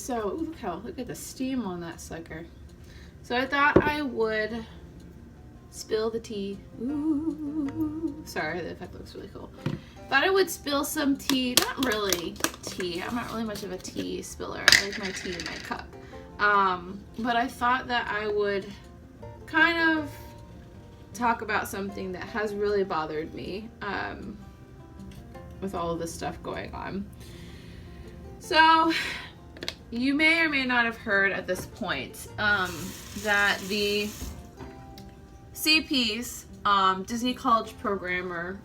So, look at the steam on that sucker. So I thought I would spill the tea. Ooh, sorry, the effect looks really cool. Thought I would spill some tea. Not really tea. I'm not really much of a tea spiller. I like my tea in my cup. But I thought that I would kind of talk about something that has really bothered me with all of this stuff going on. So you may or may not have heard at this point that the CPs, Disney College Programmer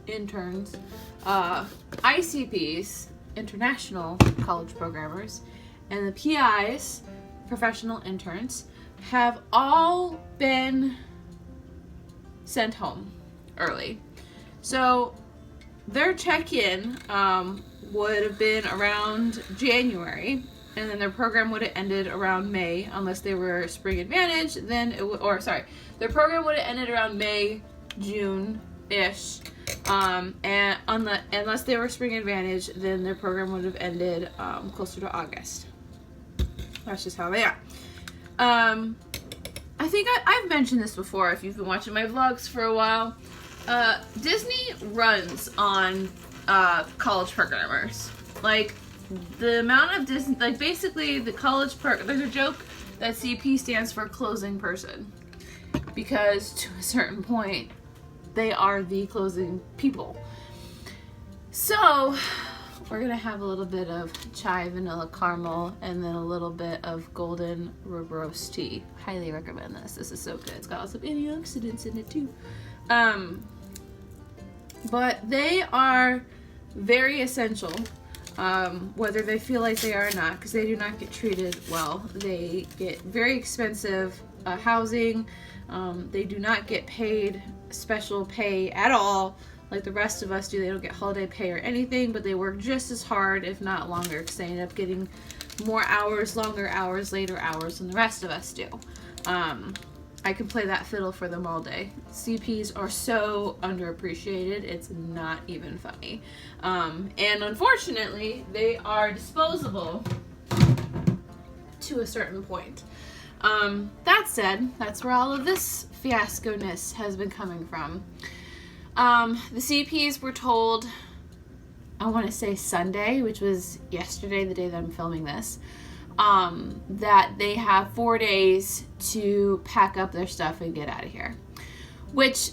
interns, ICPs, International College Programmers, and the PIs, Professional Interns, have all been sent home early. So their check-in would have been around January, and then their program would have ended around May, unless they were Spring Advantage. Then their program would have ended around May, June-ish, and unless they were Spring Advantage, then their program would have ended closer to August. That's just how they are. I think I've mentioned this before if you've been watching my vlogs for a while. Disney runs on college programmers. Like, the amount of Disney, like, basically the college there's a joke that CP stands for closing person, because to a certain point they are the closing people. So we're gonna have a little bit of chai vanilla caramel and then a little bit of golden rib roast tea. Highly recommend this. This is so good. It's got lots of antioxidants in it too. But they are very essential, whether they feel like they are or not, because they do not get treated well. They get very expensive housing. They do not get paid special pay at all like the rest of us do. They don't get holiday pay or anything, but they work just as hard, if not longer, because they end up getting more hours, longer hours, later hours than the rest of us do. I can play that fiddle for them all day. CPs are so underappreciated, it's not even funny. And unfortunately, they are disposable to a certain point. That said, that's where all of this fiasco-ness has been coming from. The CPs were told, I want to say Sunday, which was yesterday, the day that I'm filming this, that they have 4 days to pack up their stuff and get out of here. Which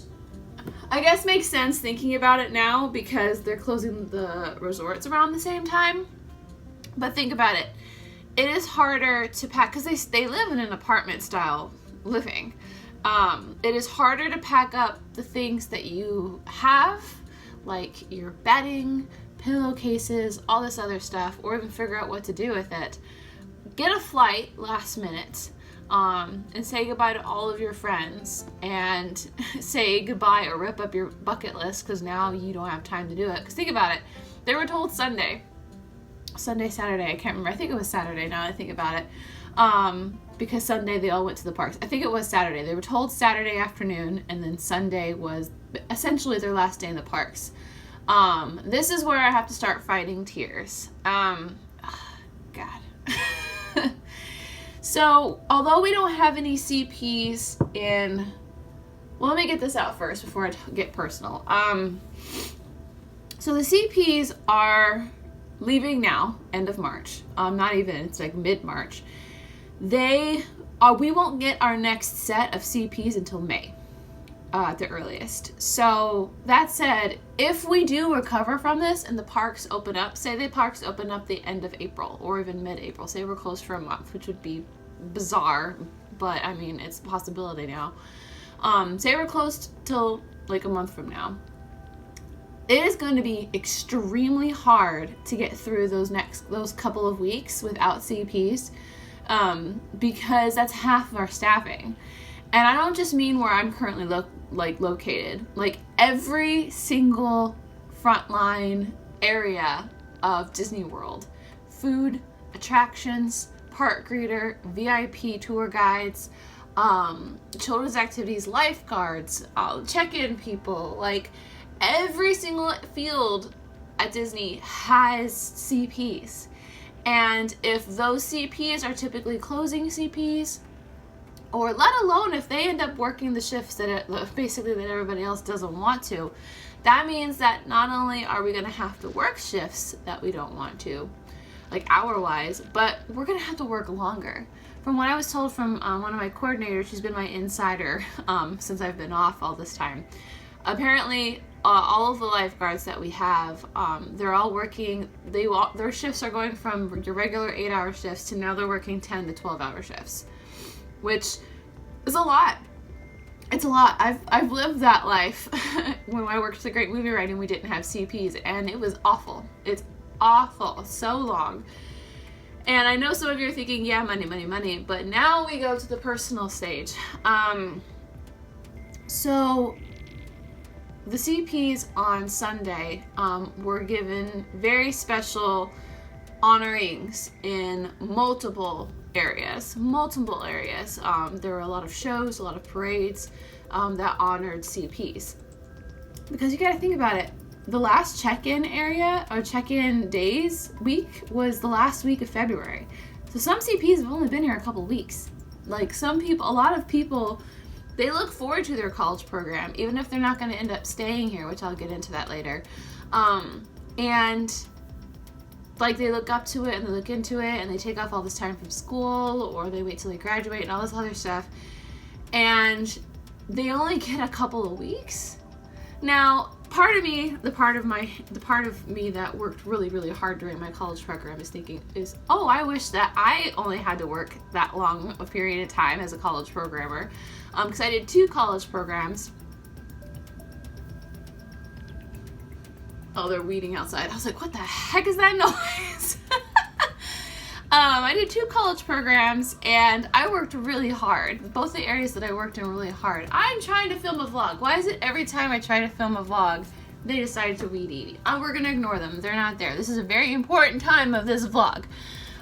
I guess makes sense thinking about it now, because they're closing the resorts around the same time. But think about it. It is harder to pack, because they live in an apartment style living. It is harder to pack up the things that you have, like your bedding, pillowcases, all this other stuff, or even figure out what to do with it. Get a flight last minute, and say goodbye to all of your friends, and say goodbye or rip up your bucket list, because now you don't have time to do it. Because think about it, they were told Saturday, I can't remember, I think it was Saturday now I think about it, because Sunday they all went to the parks. I think it was Saturday. They were told Saturday afternoon, and then Sunday was essentially their last day in the parks. This is where I have to start fighting tears. God. So, although we don't have any CPs in, well, let me get this out first before I get personal. So the CPs are leaving now, end of March. Not even, it's like mid-March. We won't get our next set of CPs until May, at the earliest. So that said, if we do recover from this and the parks open up, say the parks open up the end of April or even mid-April, say we're closed for a month, which would be bizarre, but I mean, it's a possibility now. Say we're closed till like a month from now. It is going to be extremely hard to get through those couple of weeks without CPs, because that's half of our staffing. And I don't just mean where I'm currently located. Like, every single frontline area of Disney World, food, attractions, park greeter, VIP tour guides, children's activities, lifeguards, check-in people, like every single field at Disney has CPs. And if those CPs are typically closing CPs, or let alone if they end up working the shifts that basically that everybody else doesn't want to, that means that not only are we going to have to work shifts that we don't want to, like hour-wise, but we're going to have to work longer. From what I was told from one of my coordinators, she's been my insider since I've been off all this time. Apparently, all of the lifeguards that we have, they're all working, their shifts are going from your regular 8-hour shifts to now they're working 10 to 12-hour shifts, which is a lot. It's a lot. I've lived that life. When I worked at the Great Movie Writing, we didn't have CPs, and it was awful. It's awful. So long. And I know some of you are thinking, yeah, money, money, money, but now we go to the personal stage. So the CPs on Sunday were given very special honorings in multiple areas. There were a lot of shows, a lot of parades that honored CPs. Because you gotta think about it, the last check-in area, or check-in days week, was the last week of February. So some CPs have only been here a couple weeks. Like some people, a lot of people, they look forward to their college program, even if they're not gonna end up staying here, which I'll get into that later. And like they look up to it and they look into it and they take off all this time from school, or they wait till they graduate and all this other stuff, and they only get a couple of weeks. Now, part of me, the part of me that worked really, really hard during my college program is, oh, I wish that I only had to work that long a period of time as a college programmer, because I did 2 college programs. Oh, they're weeding outside. I was like, what the heck is that noise? I did 2 college programs, and I worked really hard. Both the areas that I worked in really hard. I'm trying to film a vlog. Why is it every time I try to film a vlog, they decide to weed eat? We're going to ignore them. They're not there. This is a very important time of this vlog.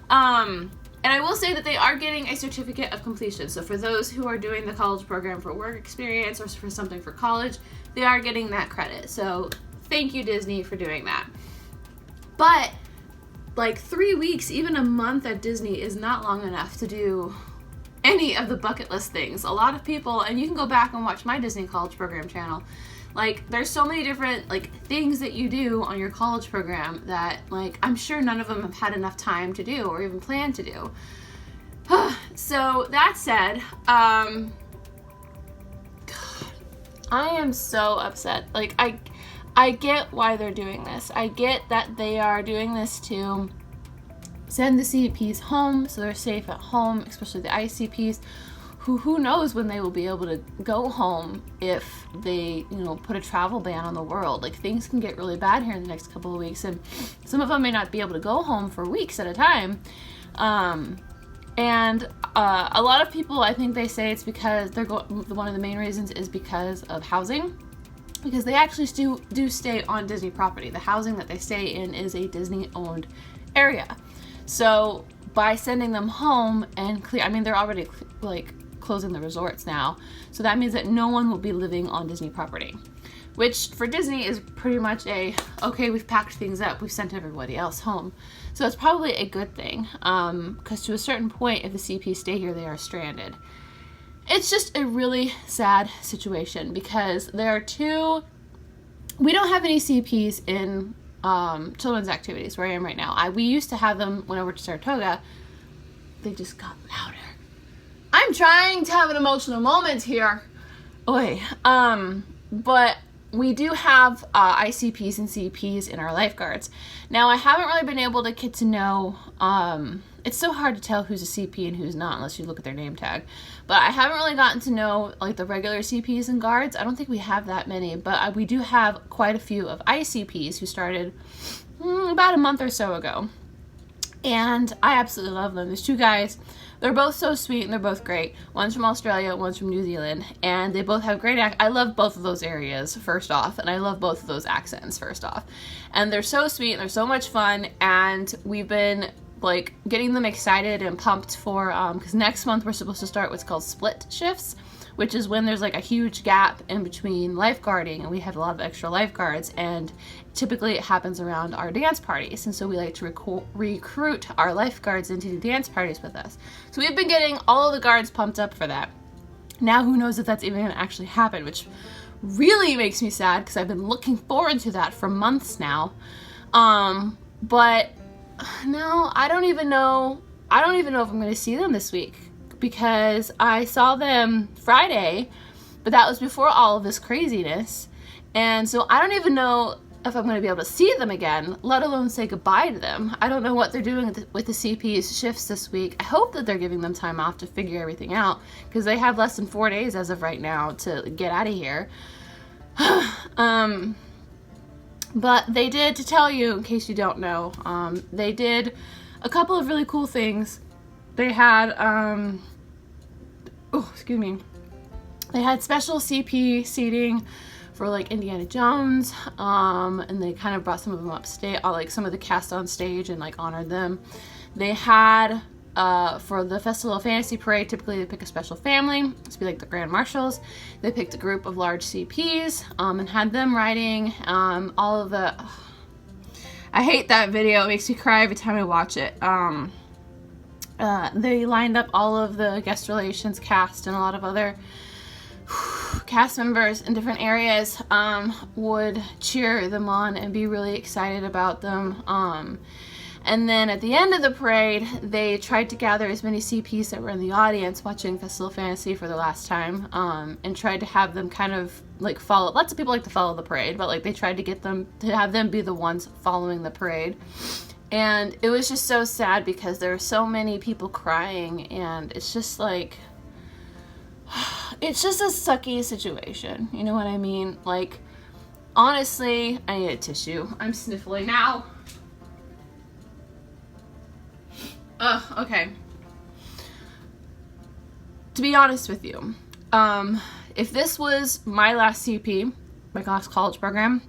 And I will say that they are getting a certificate of completion. So for those who are doing the college program for work experience or for something for college, they are getting that credit. So thank you, Disney, for doing that. But like 3 weeks, even a month at Disney is not long enough to do any of the bucket list things. A lot of people, and you can go back and watch my Disney college program channel, like there's so many different like things that you do on your college program that like I'm sure none of them have had enough time to do or even plan to do. So that said, God, I am so upset. Like I get why they're doing this. I get that they are doing this to send the CPs home so they're safe at home, especially the ICPs, who knows when they will be able to go home if they, put a travel ban on the world. Like things can get really bad here in the next couple of weeks, and some of them may not be able to go home for weeks at a time. And a lot of people, I think they say it's because one of the main reasons is because of housing. Because they actually do stay on Disney property. The housing that they stay in is a Disney-owned area. So by sending them home and they're already closing the resorts now. So that means that no one will be living on Disney property, which for Disney is pretty much okay, we've packed things up, we've sent everybody else home. So it's probably a good thing, because to a certain point, if the CPs stay here, they are stranded. It's just a really sad situation because we don't have any CPs in children's activities where I am right now. We used to have them when I worked at Saratoga. They just got louder. I'm trying to have an emotional moment here. Oy. But we do have ICPs and CPs in our lifeguards. Now, I haven't really been able to get to know, it's so hard to tell who's a CP and who's not unless you look at their name tag. But I haven't really gotten to know like the regular CPs and guards. I don't think we have that many, but we do have quite a few of ICPs who started about a month or so ago. And I absolutely love them. There's 2 guys. They're both so sweet and they're both great. One's from Australia, one's from New Zealand, and they both have great I love both of those areas, first off, and I love both of those accents, first off. And they're so sweet and they're so much fun, and we've been like getting them excited and pumped for, because next month we're supposed to start what's called split shifts, which is when there's like a huge gap in between lifeguarding, and we have a lot of extra lifeguards, and typically it happens around our dance parties, and so we like to recruit our lifeguards into the dance parties with us. So we've been getting all of the guards pumped up for that. Now who knows if that's even going to actually happen, which really makes me sad because I've been looking forward to that for months now. But no, I don't even know if I'm going to see them this week, because I saw them Friday, but that was before all of this craziness. And so I don't even know if I'm going to be able to see them again, let alone say goodbye to them. I don't know what they're doing with the CP's shifts this week. I hope that they're giving them time off to figure everything out, because they have less than 4 days as of right now to get out of here. But they did, to tell you, in case you don't know, they did a couple of really cool things. They had, they had special CP seating for like Indiana Jones, and they kind of brought some of them upstage, like some of the cast on stage, and like honored them. They had, for the Festival of Fantasy Parade, typically they pick a special family to be like the Grand Marshals. They picked a group of large CPs, and had them riding all of the... I hate that video. It makes me cry every time I watch it. They lined up all of the guest relations cast and a lot of other cast members in different areas, would cheer them on and be really excited about them. And then at the end of the parade, they tried to gather as many CPs that were in the audience watching Festival of Fantasy for the last time, and tried to have them kind of like follow. Lots of people like to follow the parade, but like they tried to get them to have them be the ones following the parade. And it was just so sad because there were so many people crying, and it's just like, it's just a sucky situation. You know what I mean? Like, honestly, I need a tissue. I'm sniffling now. Okay. To be honest with you, if this was my last CP, my last college program,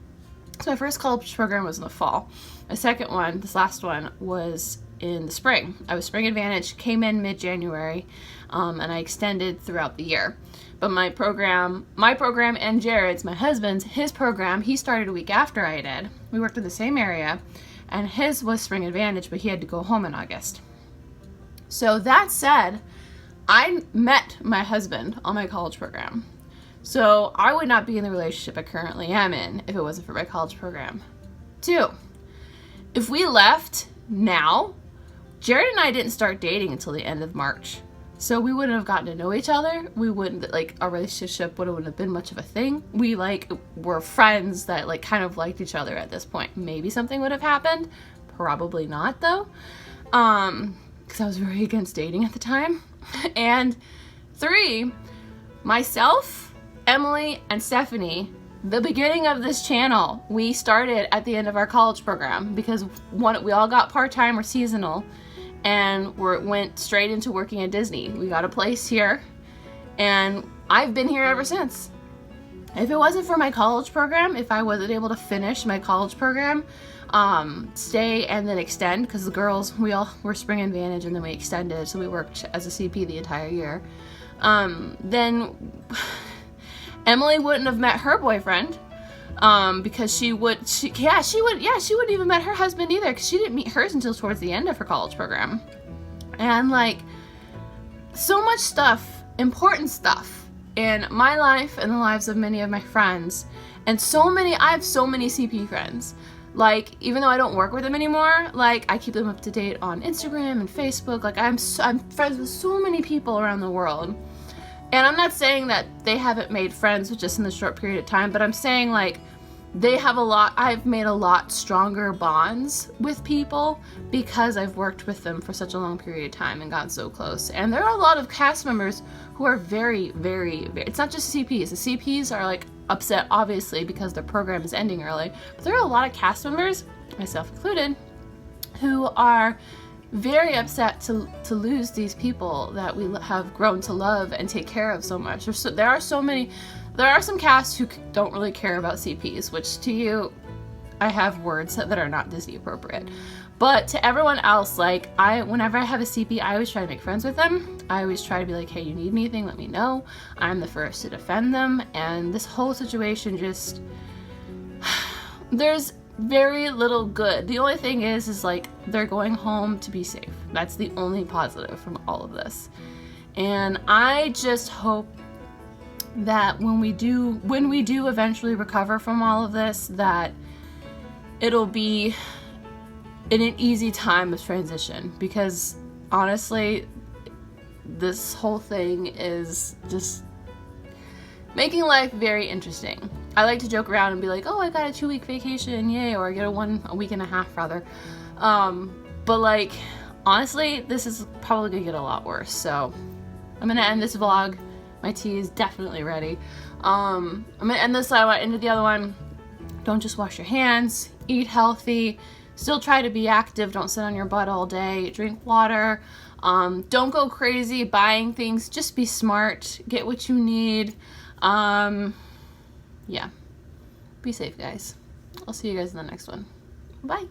so my first college program was in the fall. My second one, this last one, was in the spring. I was Spring Advantage, came in mid-January, and I extended throughout the year. But my program and Jared's, my husband's, his program, he started a week after I did. We worked in the same area, and his was Spring Advantage, but he had to go home in August. So that said, I met my husband on my college program. So I would not be in the relationship I currently am in if it wasn't for my college program. 2, if we left now, Jared and I didn't start dating until the end of March. So we wouldn't have gotten to know each other. We wouldn't, like, our relationship wouldn't have been much of a thing. We, like, were friends that, like, kind of liked each other at this point. Maybe something would have happened. Probably not, though. Because I was very against dating at the time. And 3, myself, Emily, and Stephanie, the beginning of this channel, we started at the end of our college program because we all got part-time or seasonal, and went straight into working at Disney. We got a place here, and I've been here ever since. If it wasn't for my college program, if I wasn't able to finish my college program, stay and then extend, because the girls, we all were Spring Advantage and then we extended, so we worked as a CP the entire year, then Emily wouldn't have met her boyfriend, because she wouldn't even met her husband either, because she didn't meet hers until towards the end of her college program. And like, so much stuff, important stuff in my life and the lives of many of my friends, and I have so many CP friends. Like, even though I don't work with them anymore, like, I keep them up to date on Instagram and Facebook. Like, I'm friends with so many people around the world. And I'm not saying that they haven't made friends just in the short period of time, but I'm saying, like, I've made a lot stronger bonds with people because I've worked with them for such a long period of time and gotten so close. And there are a lot of cast members who are very, very, very, it's not just CPs. The CPs are, like, upset, obviously, because their program is ending early. But there are a lot of cast members, myself included, who are very upset to lose these people that we have grown to love and take care of so much. There are some casts who don't really care about CPs, which to you, I have words that are not Disney appropriate. But to everyone else, like, whenever I have a CP, I always try to make friends with them. I always try to be like, hey, you need anything, let me know. I'm the first to defend them. And this whole situation just, there's very little good. The only thing is like, they're going home to be safe. That's the only positive from all of this. And I just hope that when we do eventually recover from all of this, that it'll be in an easy time of transition, because honestly, this whole thing is just making life very interesting. I like to joke around and be like, oh, I got a 2-week vacation, yay, or I get a week and a half rather. But like, honestly, this is probably gonna get a lot worse. So I'm gonna end this vlog. My tea is definitely ready. I'm gonna end this one, into the other one. Don't just wash your hands, eat healthy, still try to be active, don't sit on your butt all day, drink water, don't go crazy buying things, just be smart, get what you need. Yeah, be safe, guys. I'll see you guys in the next one. Bye.